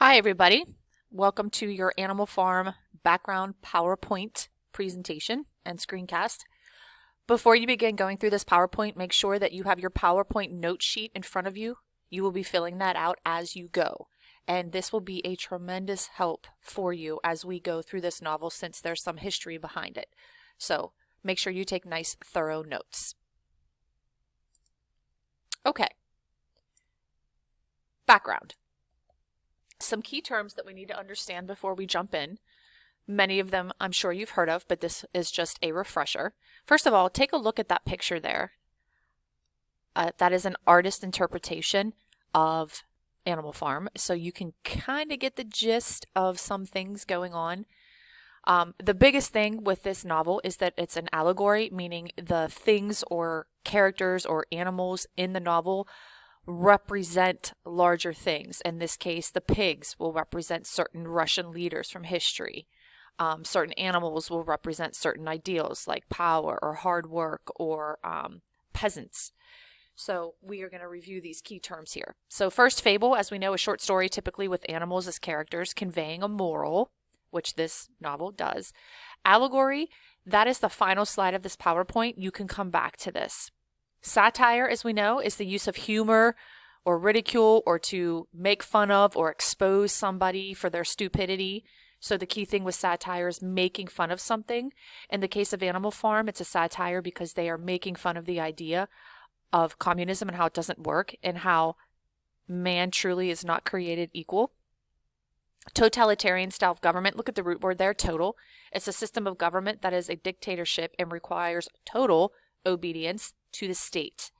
Hi everybody, welcome to your Animal Farm background PowerPoint presentation and screencast. Before you begin going through this PowerPoint, make sure that you have your PowerPoint note sheet in front of you. You will be filling that out as you go, and this will be a tremendous help for you as we go through this novel since there's some history behind it. So make sure you take nice, thorough notes. Okay, background. Some key terms that we need to understand before we jump in. Many of them I'm sure you've heard of, but this is just a refresher. First of all, take a look at that picture there. That is an artist interpretation of Animal Farm, so you can kind of get the gist of some things going on. The biggest thing with this novel is that it's an allegory, meaning the things or characters or animals in the novel represent larger things. In this case, the pigs will represent certain Russian leaders from history. Certain animals will represent certain ideals like power or hard work or peasants. So we are going to review these key terms here. So first, fable, as we know, a short story typically with animals as characters conveying a moral, which this novel does. Allegory, that is the final slide of this PowerPoint. You can come back to this. Satire, as we know, is the use of humor or ridicule or to make fun of or expose somebody for their stupidity. So the key thing with satire is making fun of something. In the case of Animal Farm, it's a satire because they are making fun of the idea of communism and how it doesn't work and how man truly is not created equal. Totalitarian style of government, look at the root word there, total. It's a system of government that is a dictatorship and requires total obedience to the state.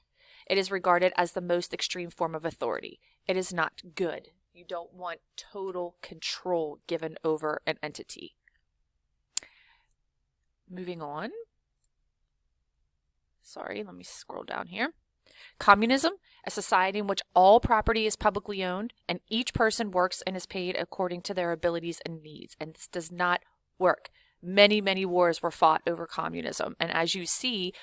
It is regarded as the most extreme form of authority. It is not good. You don't want total control given over an entity. Moving on. Sorry, let me scroll down here. Communism, a society in which all property is publicly owned and each person works and is paid according to their abilities and needs. And this does not work. Many, many wars were fought over communism. And as you see,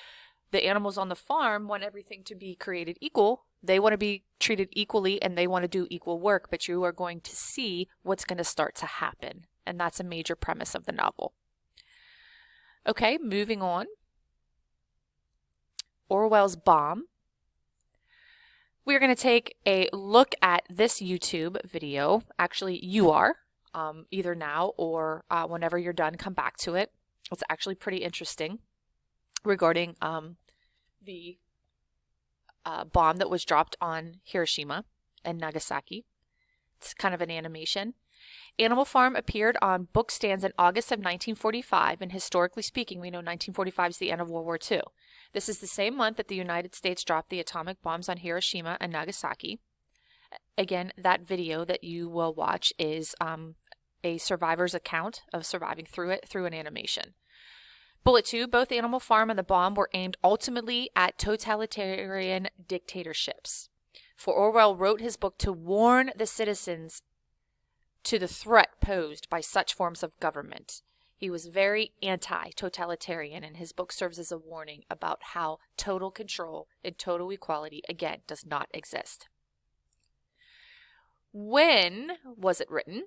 the animals on the farm want everything to be created equal. They want to be treated equally and they want to do equal work, but you are going to see what's going to start to happen. And that's a major premise of the novel. Okay, moving on. Orwell's Bomb. We're going to take a look at this YouTube video. Actually, you are, either now or whenever you're done, come back to it. It's actually pretty interesting regarding the bomb that was dropped on Hiroshima and Nagasaki. It's kind of an animation. Animal Farm appeared on book stands in August of 1945, and historically speaking, we know 1945 is the end of World War II. This is the same month that the United States dropped the atomic bombs on Hiroshima and Nagasaki. Again, that video that you will watch is a survivor's account of surviving through it through an animation. Bullet 2, both Animal Farm and the bomb were aimed ultimately at totalitarian dictatorships. For Orwell wrote his book to warn the citizens to the threat posed by such forms of government. He was very anti-totalitarian, and his book serves as a warning about how total control and total equality, again, does not exist. When was it written?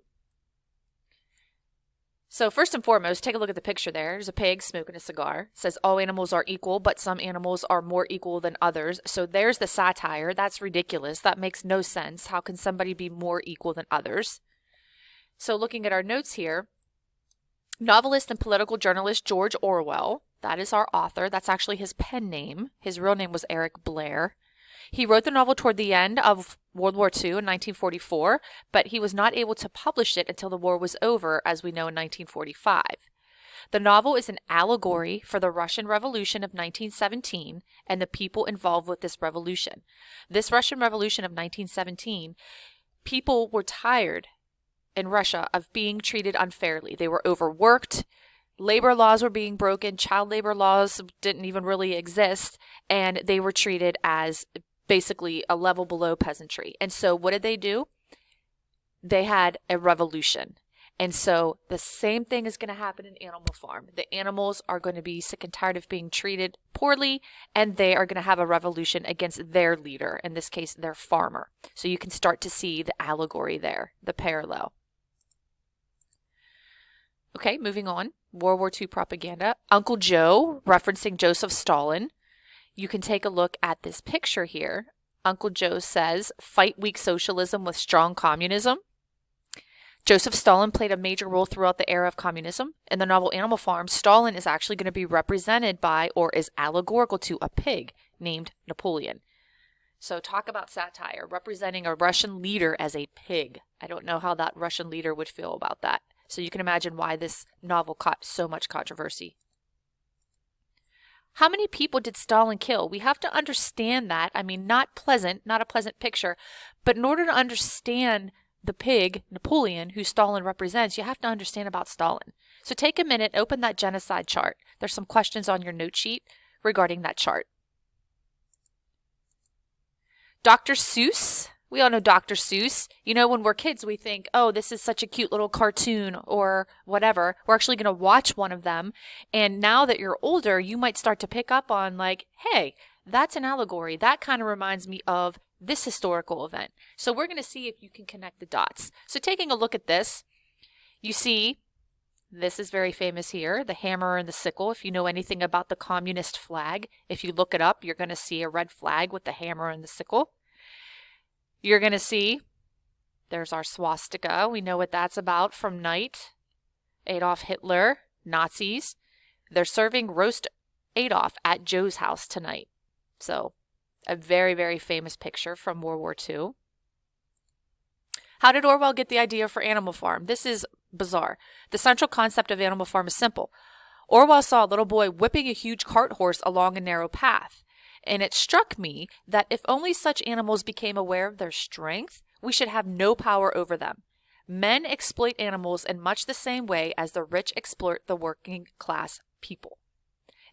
So first and foremost, take a look at the picture there. There's a pig smoking a cigar. It says all animals are equal, but some animals are more equal than others. So there's the satire. That's ridiculous. That makes no sense. How can somebody be more equal than others? So looking at our notes here, novelist and political journalist George Orwell, that is our author. That's actually his pen name. His real name was Eric Blair. He wrote the novel toward the end of World War II in 1944, but he was not able to publish it until the war was over, as we know, in 1945. The novel is an allegory for the Russian Revolution of 1917 and the people involved with this revolution. This Russian Revolution of 1917, people were tired in Russia of being treated unfairly. They were overworked. Labor laws were being broken. Child labor laws didn't even really exist, and they were treated as basically a level below peasantry. And so what did they do? They had a revolution. And so the same thing is going to happen in Animal Farm. The animals are going to be sick and tired of being treated poorly, and they are going to have a revolution against their leader, in this case, their farmer. So you can start to see the allegory there, the parallel. Okay, moving on. World War II propaganda. Uncle Joe, referencing Joseph Stalin. You can take a look at this picture here. Uncle Joe says, "Fight weak socialism with strong communism." Joseph Stalin played a major role throughout the era of communism. In the novel Animal Farm, Stalin is actually going to be represented by, or is allegorical to, a pig named Napoleon. So talk about satire, representing a Russian leader as a pig. I don't know how that Russian leader would feel about that. So you can imagine why this novel caught so much controversy. How many people did Stalin kill? We have to understand that. I mean, not a pleasant picture, but in order to understand the pig, Napoleon, who Stalin represents, you have to understand about Stalin. So take a minute, open that genocide chart. There's some questions on your note sheet regarding that chart. Dr. Seuss. We all know Dr. Seuss. You know, when we're kids, we think, oh, this is such a cute little cartoon or whatever. We're actually going to watch one of them. And now that you're older, you might start to pick up on like, hey, that's an allegory. That kind of reminds me of this historical event. So we're going to see if you can connect the dots. So taking a look at this, you see, this is very famous here, the hammer and the sickle. If you know anything about the communist flag, if you look it up, you're going to see a red flag with the hammer and the sickle. You're going to see, there's our swastika. We know what that's about from Night. Adolf Hitler, Nazis. They're serving roast Adolf at Joe's house tonight. So a very, very famous picture from World War II. How did Orwell get the idea for Animal Farm? This is bizarre. The central concept of Animal Farm is simple. Orwell saw a little boy whipping a huge cart horse along a narrow path. And it struck me that if only such animals became aware of their strength, we should have no power over them. Men exploit animals in much the same way as the rich exploit the working class people.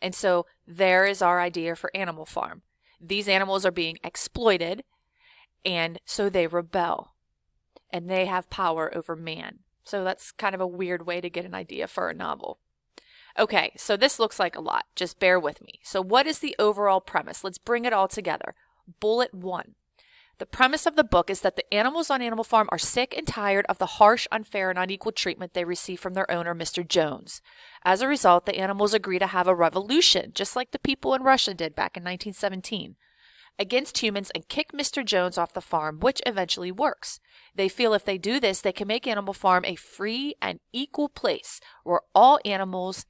And so there is our idea for Animal Farm. These animals are being exploited, and so they rebel. And they have power over man. So that's kind of a weird way to get an idea for a novel. Okay, so this looks like a lot. Just bear with me. So what is the overall premise? Let's bring it all together. Bullet 1. The premise of the book is that the animals on Animal Farm are sick and tired of the harsh, unfair, and unequal treatment they receive from their owner, Mr. Jones. As a result, the animals agree to have a revolution, just like the people in Russia did back in 1917, against humans and kick Mr. Jones off the farm, which eventually works. They feel if they do this, they can make Animal Farm a free and equal place where all animals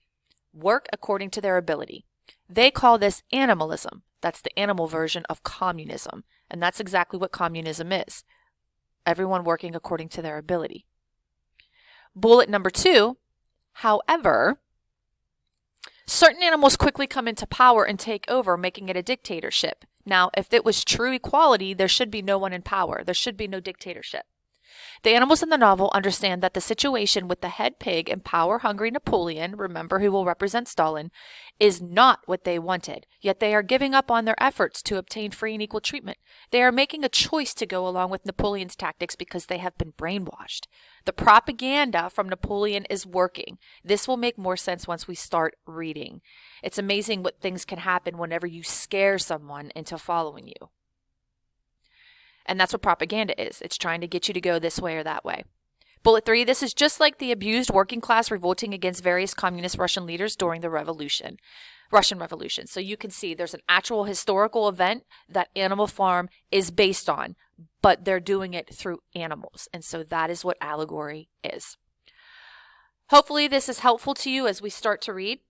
work according to their ability. They call this animalism. That's the animal version of communism. And that's exactly what communism is. Everyone working according to their ability. Bullet number 2, however, certain animals quickly come into power and take over, making it a dictatorship. Now, if it was true equality, there should be no one in power. There should be no dictatorship. The animals in the novel understand that the situation with the head pig and power-hungry Napoleon, remember who will represent Stalin, is not what they wanted, yet they are giving up on their efforts to obtain free and equal treatment. They are making a choice to go along with Napoleon's tactics because they have been brainwashed. The propaganda from Napoleon is working. This will make more sense once we start reading. It's amazing what things can happen whenever you scare someone into following you. And that's what propaganda is. It's trying to get you to go this way or that way. Bullet 3, this is just like the abused working class revolting against various communist Russian leaders during the Russian Revolution. So you can see there's an actual historical event that Animal Farm is based on, but they're doing it through animals. And so that is what allegory is. Hopefully this is helpful to you as we start to read.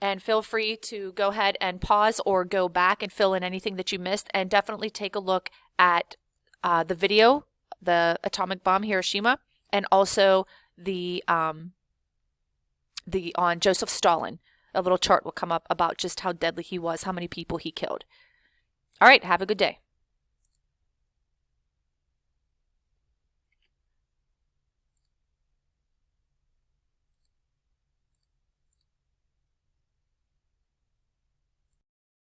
And feel free to go ahead and pause or go back and fill in anything that you missed. And definitely take a look at the video, the atomic bomb Hiroshima, and also the on Joseph Stalin. A little chart will come up about just how deadly he was, how many people he killed. All right, have a good day.